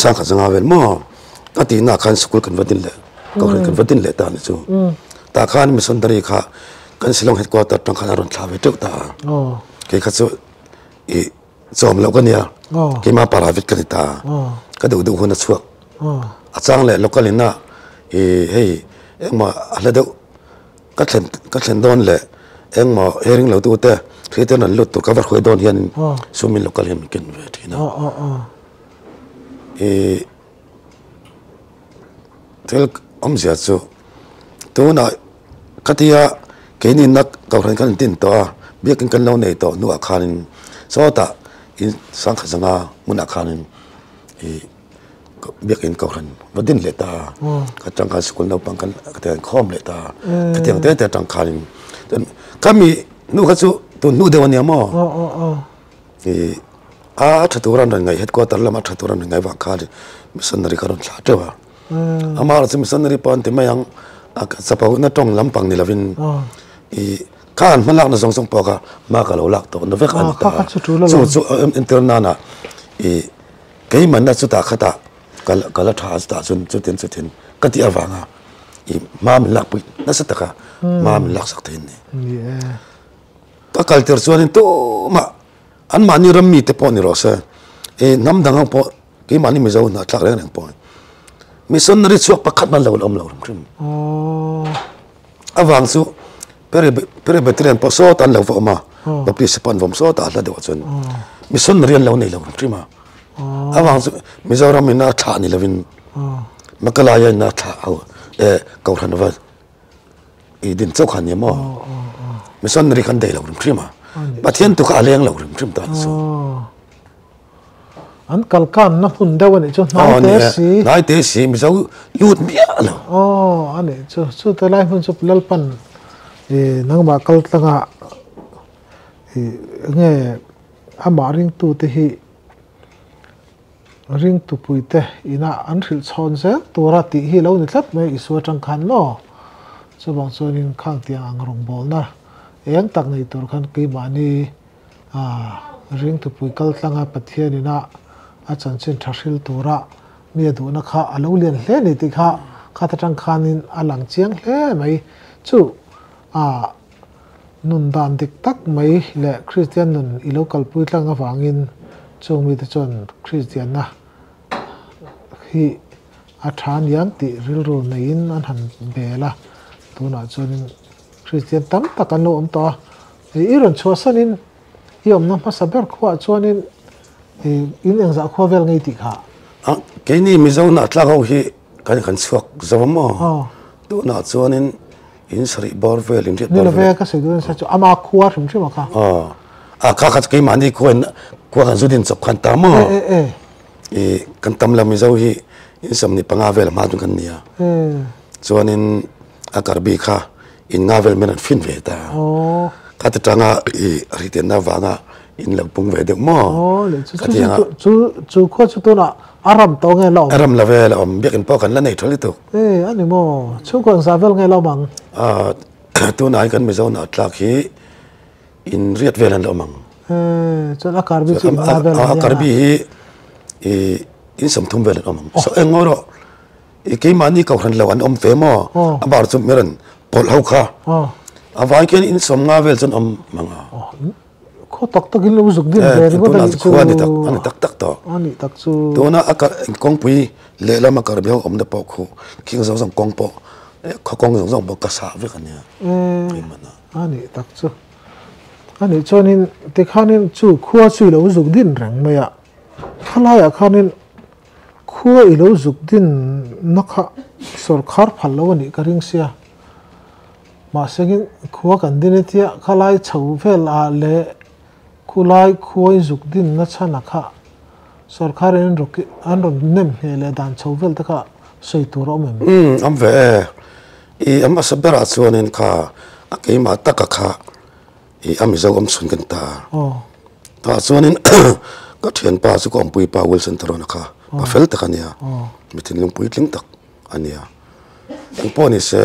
sang kha janga vel mo ati na khan school kan vadin le ko kan vadin le ta ni chu ta khan mission dari kha kan silong headquarter tang khan ron thlawe tuk ta ke kha chu chom lo kan ya ke ma paravit kan ta ka du hona chuak achang le local ina hey engma ala do ka thlen don le engma hering lo tu te thiten an lut tu cover khoi don hian sumin local hem ken ve thina tel omzia chu tu na katia keini nak ka ran kan tin to biakin kan lo nei to nu akhanin so ta in sang khazanga mun akhanin biakin ka ran wadin leta ka tang ka school no pang kan ka khom leta ka tiang te tang khanin kami nu ka chu tu nu de wan ya mo thaturan ngai headquarter lama thaturan ngai wa khali missionary karon thla tewa amar chu missionary pan te mayang sapau na tong lampang ni lavin kan malak na song poka ma ka lo lak to no ve kan ta chu internana kei man na chu ta khata kala tha sta chun chutin ka ti awanga ma min lak pui na sa taka ma min lak sak thein ni ka culture chuan to ma an mani ram mi te po ni ro sa nam dang po ke mani mi zo na tlak reng po missionary chuak pakhat man lo om lo rim awang chu Presbyterian po so tan lo ma baptist pan vom so ta la de chun missionary lo nei lo rim awang chu mizoram na tha ni lovin makalaya na tha au ko ran wa din chok han ni mo missionary kan dei lo rim pathian tu ka leng lo rim ta so an kalkan na hun da wani chu nai te si mi zo lut bia lo ane chu ta lai hun chu lal pan nang ma kal tanga nge ama ring tu te hi ring tu pui te ina an thil chon se tura ti hi lo ni tlat me isu tang khan mo chu bang chuan in khang tiang ang rong bol na eng tak nei tur khan ki mani ring tu pui kal tanga pathian ina a chan chen thashil tura mi du na kha alo lian hle ni ti kha kha ta tang khanin alang chiang hle mai chu nun dan dik tak mai le Christian nun i local pui tlang awangin chung mi te chon Christian na hi a than yang ti ril ru nei in an han bela tuna chon Christian tam takan lo om to iron chosanin yom na ma saber khwa chonin in engza khwa vel ngei ti kha ke ni mi zo na tla ho hi kan chuak zawmo tu na chonin in sari bor vel in ret ni la ve ka se du sa chu ama khwa thum thima kha kha ke mani ko kan zudin chop khan ta mo kan tam la mi zo hi in samni panga vel ma du kan nia chonin akarbi kha in nga vel men fin ve ta ka ta tanga riten na wanga in lag pung ve de mo chu kho chu to na aram to nge lo aram la vel om biakin po kan la nei tholi to ani mo chu ko sa vel nge lo mang tu nai kan mi zo na tlak hi in riat vel an lo mang chu na karbi chu na vel karbi hi in sam thum vel an om so engoro ke mani ka han lo an om fe mo abar chu meran pol hau kha avai ken in som nga vel chon om manga kho tak tak in lo zuk din be ko ta chu ani tak to ani tak chu to na akar kong pui le la ma kar beo om da po khu king zo zong kong po kho kong zong zong bo ka sa ve kan ya mana ani tak chu ani chonin te khanin chu khuwa chu lo zuk din rang maya khala ya khanin khuwa i lo zuk din nakha sarkar phal lo ni ka ring sia ma sengin khuwa kan din tia khalai chau vel a le khulai khuwa zuk din na chana kha sarkar en roki an ron nem hele dan chau vel ta kha sei tu ro mem am ve am asabara chuanin kha akei ma taka kha am zo am sun kan ta ta chuanin ka thian pa chu kom pui pa wilson tron kha pa fel ta kania mitin lung pui tling tak ania ang poni se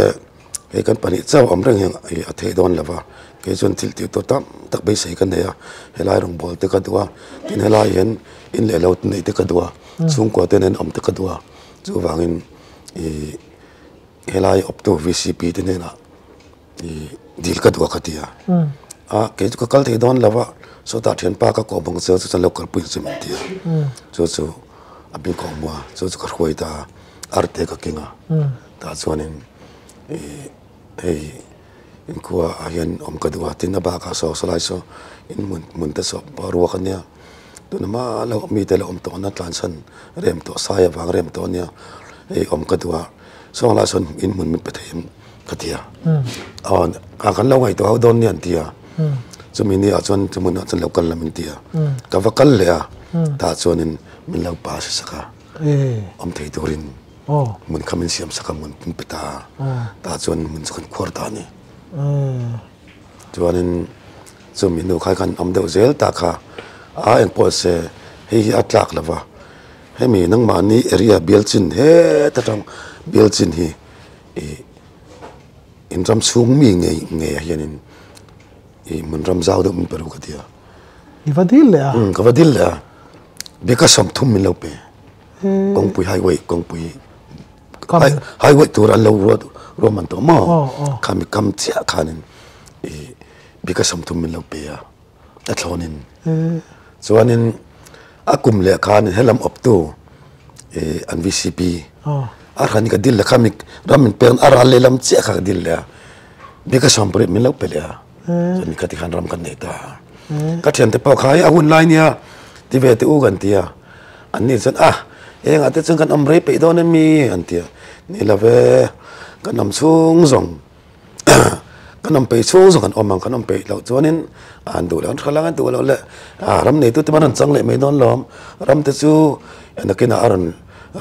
ke kan pani chaw am reng heng a the don lava ke chon til ti to tam tak be sei kan ya helai rong bol te ka duwa tin helai hen in le lot nei te ka duwa chung ko te nen am te ka duwa chu wangin helai op to vcp te ne na dil ka duwa khatia ke chu kal the don lava so ta thian pa ka ko bang se chu local pui chim ti chu abin ko mo chu ka khoi ta arte ka kinga ta chuanin in kuwa ayan om kadua tin na baka so salai so in mun ta so paru ka niya to na ma la mi te la om to na tlansan rem to saya wang rem to niya om kadua so la son in mun mi pathem katia on ka kan lo ngai to don nian tia so mi ni a chon mun chon local la min tia ka vakal le a ta chonin min lau pa sa ka om thei dorin mun khamin siam saka mun pita ta chuan mun chakan khwar ta ni chuanin chu min no khai kan am deuh zel ta kha en pol se hi atlak lava he mi nang ma ni area bialchin he ta tang bialchin hi in ram sung mi nge hianin mun ram zau do mun peru ka dia ivadil le ka vadil le beka sam thum min lo pe kong pui highway kong pui highway tur an lo road roman to mo kam chia khanin bika samthum min lo pe ya athlonin chuanin akum le khan helam up to an vcp arhan ka dil la khamik ramin pen ara le lam chia kha dil la bika sampre min lo pe ya ni ka ti khan ram kan nei ta ka thian te pau khai a hun line ya ti ve te u gan tia an ni chan eng ate chung kan amrei pe don mi antia ni lave kan am chung zong kan am pe chung zong kan omang kan am pe lo chuanin an du lan khalang an du lo le ram nei tu te man chang le me don lom ram te chu anakina aran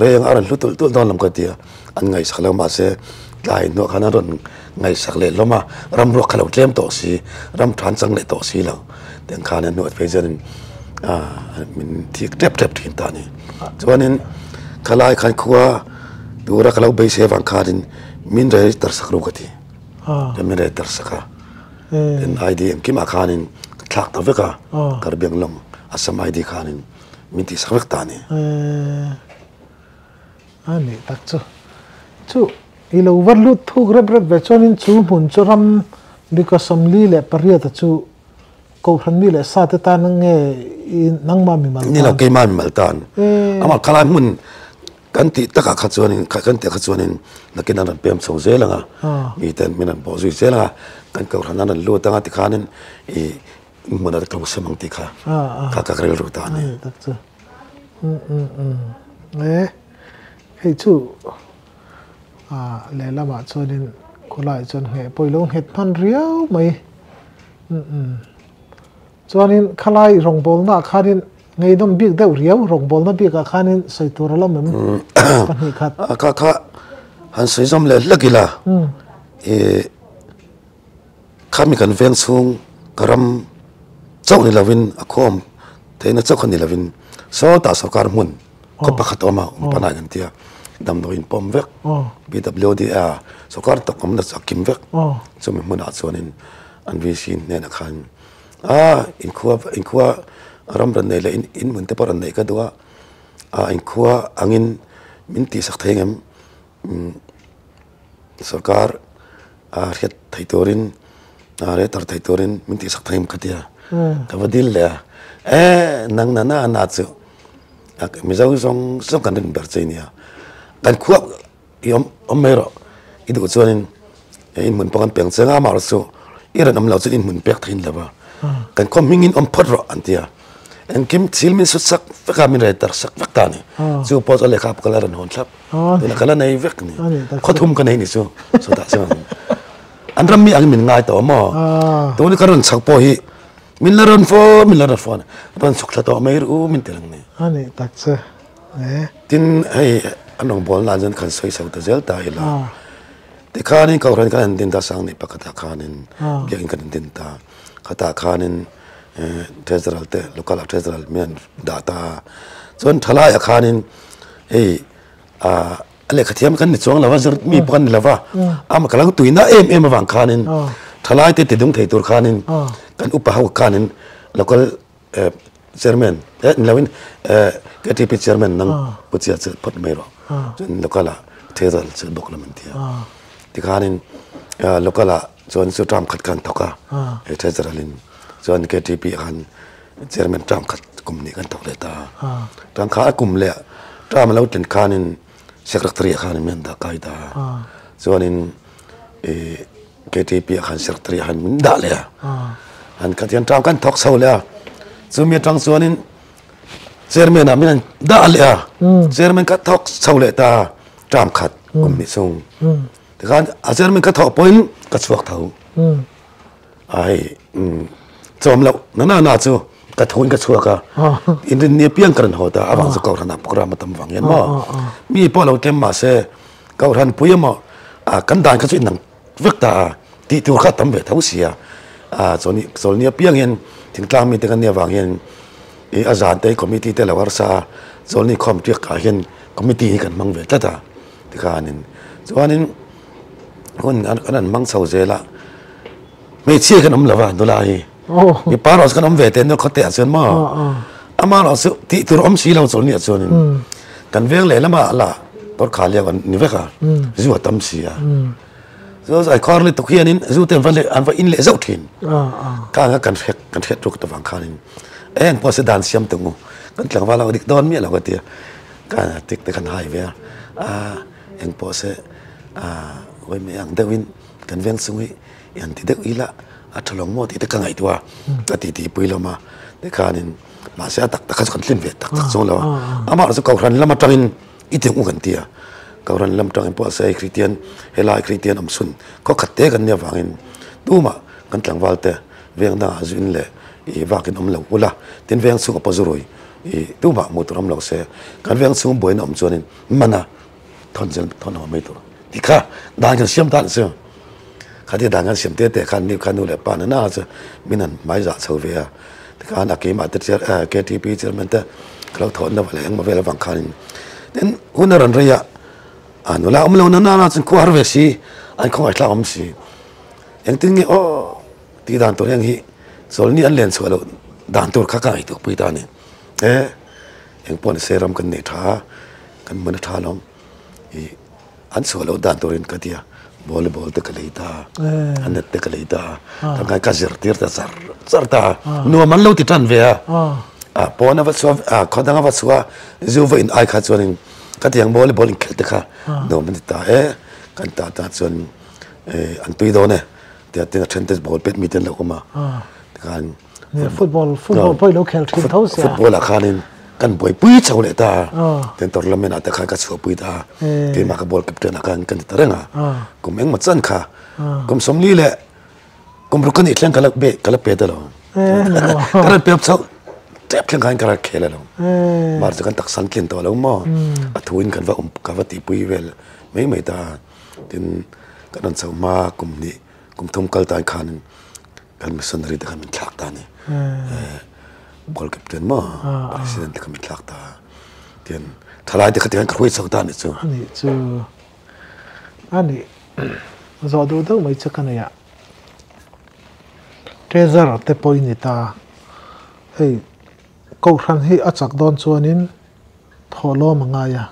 reng aran lutul tul don lam ka tia an ngai sakla ma se lai no khana ron ngai sakle loma ram ro khalo tlem to si ram than chang le to si lo ten khana no pe jan min thi tep thin ta ni chuanin khalai khan khuwa dura kalau be se wang kharin min re tar sakru kati min re tar saka en id ki ma khanin thak ta veka karbeng lom asam id khanin min ti sakak ta ni anh ấy tắc chú ilo overload thu grab về cho nên chú muốn cho ram đi có sắm li lệ paria ta chú câu hắn mi lệ sa ta năng nghe năng mà mìnhนี่เราเกี่ยมันเหมือนกันอามาคลายมันกันที่ตะกักขจรนี่กันที่ขจรนี่นักกินนั่นเปี่ยมสงเจริญอ่ะมีแต่มีนั่นบ่สุเจริญอ่ะกันก็หันนั่นรู้ตั้งแต่ขานั่นมันนั่นก็สมังติขาข้าก็เรียนรู้ตานี่ตักจ้ะให้ชูเลยละมาชวนนี่คนละชวนเหปอยลงเห็ดพันเรียวไหมชวนนี่ขลายรองบอลน่ะขานี่ไงต้องบิ๊กเดียวเรียวรองบอลน่ะบิ๊กกับขานี่ใส่ตัวละมั้งปัญหาขัดข้าหันใส่จอมเลยลักกีฬาข้ามีการเวียนสูงกระรำเจ้านี่ละวินอคมแต่ในเจ้าคนนี่ละวินสอตาสการมุนก็ประคัตออกมาปนายกันเทียดำโดยปอมเวกBWDRสการตกมันจะกิมเวกสมัยมันอาจส่วนนึงอันวิสินเนี่ยนะครับอินคัวรำรันในเลยอินเหมือนแต่ปรันในก็ดูว่าอินคัวอังินมินตีสักเท่งสการเรียกไทยตัวรินเรียกตัดไทยตัวรินมินตีสักเท่งกันเดียกับว่าดิลเลยนังน่านาจูมิจฉาส่งกันเป็นแบบนี้กันคัวยอมไม่รออีดูส่วนนึงอินเหมือนปกันเปลี่ยนเสื้อมาแล้วสู้อีระดับเราจะอินเหมือนเปียกทิ้งเลยว่ากันความมิ่งอินอมพัดรออันเดียอันคิมซิลมินสุดสักฟักมินเรตร์สักฟักตานี่จู่พอจะเล็กครับก็แล้วนอนครับแล้วก็แล้วในฟักนี่ขดทุ่มกันให้นี่สู้สุดท้ายอันรำมีอันมินง่ายต่อมาตัวนี้ก็รันสักพอฮีมินละรันฟอรันสุขละต่อไม่รู้มินเตลังนี่อันนี้ตักเสือทินให้อันน้องบอลน่าจะขันสวยสักแต่เจลตายละแต่ข้านี่เขาเรียนกันดินตาสังนี่ปกติข้านี่เกี่ยงกันดินตาข้าตาข้านี่เทสรัลเตลูกหลานเทสรัลเมียนดาตาส่วนทลายข้านี่อะไรขัดเทียมกันในช่วงเราว่าจะมีปนเราว่ามากำลังตุยน่ามาฟังข้านี่ทลายติดดงไทยตัวข้านี่กันอุปหาข้านี่แล้วก็เชอร์แมนเราเป็นแกที่เป็นเชอร์แมนนั่งปุจจัยจะพัดไม่รอจนลูกหลานเทสรัลจะบอกเรามันเทียที่ข้านี่ลูกหลานส่วนสุดท้ายขัดกันทุกข์เทสรัลินส่วนแกที่เป็นกันเชอร์แมนจำขัดกลุ่มนี้กันทุกเลยตาทางข้ากลุ่มเลยจำแล้วถึงข้านี่เสกตรีข้านี่มันด่าใครตาส่วนนี้แกที่เป็นกันเสกตรีข้านี่มันด่าเลยอันขัดยันจำกันทุกเสาเลยส่วนมีทางส่วนนี้เชอร์แมนมันด่าเลยเชอร์แมนก็ทุกเสาเลยตาจำขัดกลุ่มนี้ส่งแต่การเชอร์แมนก็ทุกpointก็สวกเท่าจอมแล้วน่าจูกระทุนกระชัวกะอินเดียเนี่ยเพียงกันหัวตาอาวังสกอรันปกรามาทำวังยันมามีพอเราเต็มมาเสกอรันปุยมากันดานก็ช่วยนังเวกตาที่ตัวข้าทำแบบเท่าเสียส่วนนี้เพียงยันถึงกลางมีแต่กันเนี่ยวังยันอาจารย์แต่คอมมิตี้แต่ละวาระส่วนนี้คอมเทียกายันคอมมิตี้กันมังเวทตาที่การนั้นส่วนนี้คนอันนั้นมังเสาเจละไม่เชื่อกันน้ำละว่าดูแลมีปาร์สกันน้ำเวทเนี่ยเขาเตะเส้นมามาเราสุที่ตัวอมสีเราส่วนนี้ส่วนนี้กันเวียงเลยแล้วมาละปอดขาเรียกว่านี่เวค่ะจู่ว่าตั้มเสียส่วนไอ้คอร์เลยตกเฮียนี่จู่เต็มวันเลยอันว่าอินเลยเจ้าถิ่นการกันเฮ็ดทุกตัวฟังขานี่พอเสดานเสียมตึงกันหลังว่าเราดิกดอนเมียเราก็เตียการติดแต่กันหายเวียพอเสไว้ไม่ยังเดวินกันเวียงสวยยันที่เด็กอีละฉลองโมที่เด็กกันไงตัวก็ตีปุยเรามาเด็กขานี่มาเสียตักกันเล่นเวทตักส่งเรามาเราจะเกาลันแล้วมาจังอีเดียงกันเตียเกาลันแล้วจังพอเสคริเตียนเฮลายคริเตียนอมสุนก็ขัดเตะกันเนี่ยฟังดูมากันหลังวัลเตเวียงดาจุนเล่ว่ากันอมเหลวละเตียนเวียงสุกปะจุรอยดูมามุตรอมเหลวเสกันเวียงสุกบ่อยน้อมจวนมันนะทอนหัวไม่ตัวที่ข้าด่านกันเสียมด่านเสือข้าที่ด่านกันเสียมเตะขันนี่ขันดูแลป่านน่าจะมินันไม่จ่าเสวียที่ข้านักเกมอาจจะเกทีพีเจอมันเตะเราถอนได้เลยยังมาเวลาฟังขันนี่หุ่นรันเรียนู่นแล้วเราน่าจะคู่ฮาร์เวซีอันของไอ้เราอมซียังถึงนี่ที่ด่านตัวยังฮีส่วนนี้อันเลียนส่วนเราด่านตัวข้ากันไอ้ตัวปีตานี่ยังปนเซรั่มกันเนท้ากันมันท้าล้อม an so lo dan torin ka dia volleyball te kaleita anet te kaleita tangai ka zirtir ta sar ta no man lo ti tan ve a pona va so khodanga va suwa zuwa in ai kha chuanin ka tiang volleyball in khelte kha no man ta kan ta chuan an tui do ne te te tennis ball pet mi ten lo ma kan football poi lo khel thin thau sia football a khanin kan boy pui chau le ta ten tournament ata kha ka chu pui ta te ma ka ball captain kan tarenga kum eng ma chan kha kum somli le kum rukan itlen kala pe ta lo kala pe chau tep khen kan kala khela lo mar kan tak san ken to lo mo a thuin kan va ka va ti pui vel mai ta tin kan chau ma kum ni kum thum kal tai khan kan missionary ta kan min thak ta ni ball captain ma president ka min thak ta tin thalai te khatin ka hui chau ta ni chu ani zo do mai chakana ya treasure te point ni ta hei ko ran hi achak don chuanin tholo manga ya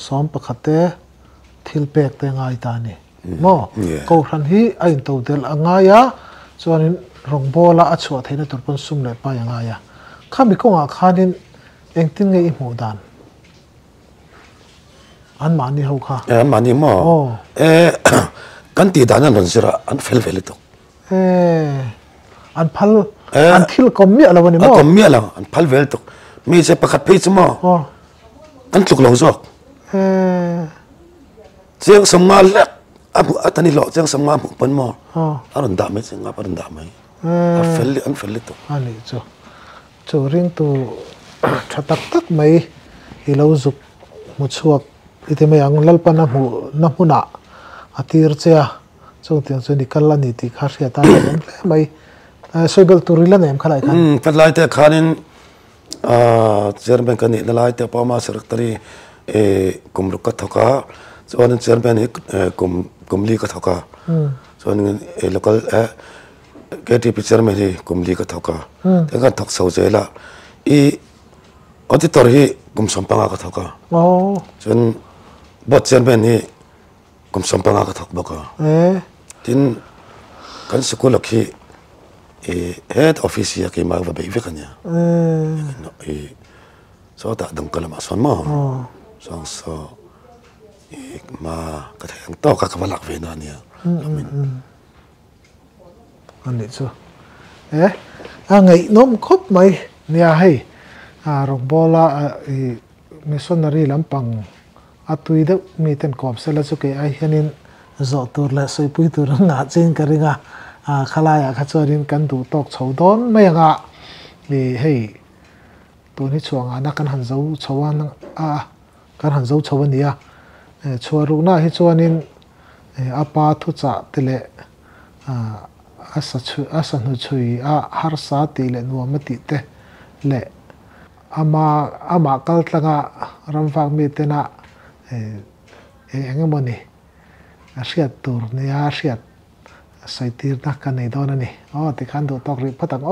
som pakhate thil pek te ngai ta ni mo ko ran hi ain to del anga ya chuanin rong bola achua theina turpon sum le pa anga ya khami ko nga khanin engtin ngai mu dan an mani ho kha an mani mo kan ti dan an sira an fel to an phal an thil kom mi ala wani mo kom mi ala an phal vel to mi se pakhat pe chu mo an tluk lo zok chiang samnga le abu atani lo chiang samnga mu pan mo aron da me chinga paron da mai an fel to ani chu ring tu thatak tak mai hilo zup mu chuak ite mai ang lalpa na huna atir chea chung tiang chu nikal ani ti kha ria ta mai soibel turila nem khalai khan patlai te khanin chairman kan ni lalai te pama secretary kumru ka thoka chuan chairman kumli ka thoka chuan local KTP chairman hi kumli ka thoka te kan thok so jela auditor hi kum sampanga ka thoka chuan bot chairman hi kum sampanga ka thok boka tin kan school khi head office ya ke ma va be ve kanya so ta dang kala ma son mo so ma ka thang to ka balak ve na nia ani chu ngai nom khop mai nia hei rong bola missionary lampang atui de mi ten kop sela chu ke ai hianin zo tur la soi pui tur nga chen karinga khalaya khachorin kan du tok chhodon maianga hei tu ni chuanga na kan han zo chowan kan han zo chowania chuaru na hi chuanin apa thu cha tele asa nu chui har sa ti le nu amati te le ama kal tlanga ramwak mi tena engemoni asiat tur ne asiat saitir na kan nei don ani ti khan do tok ri phatang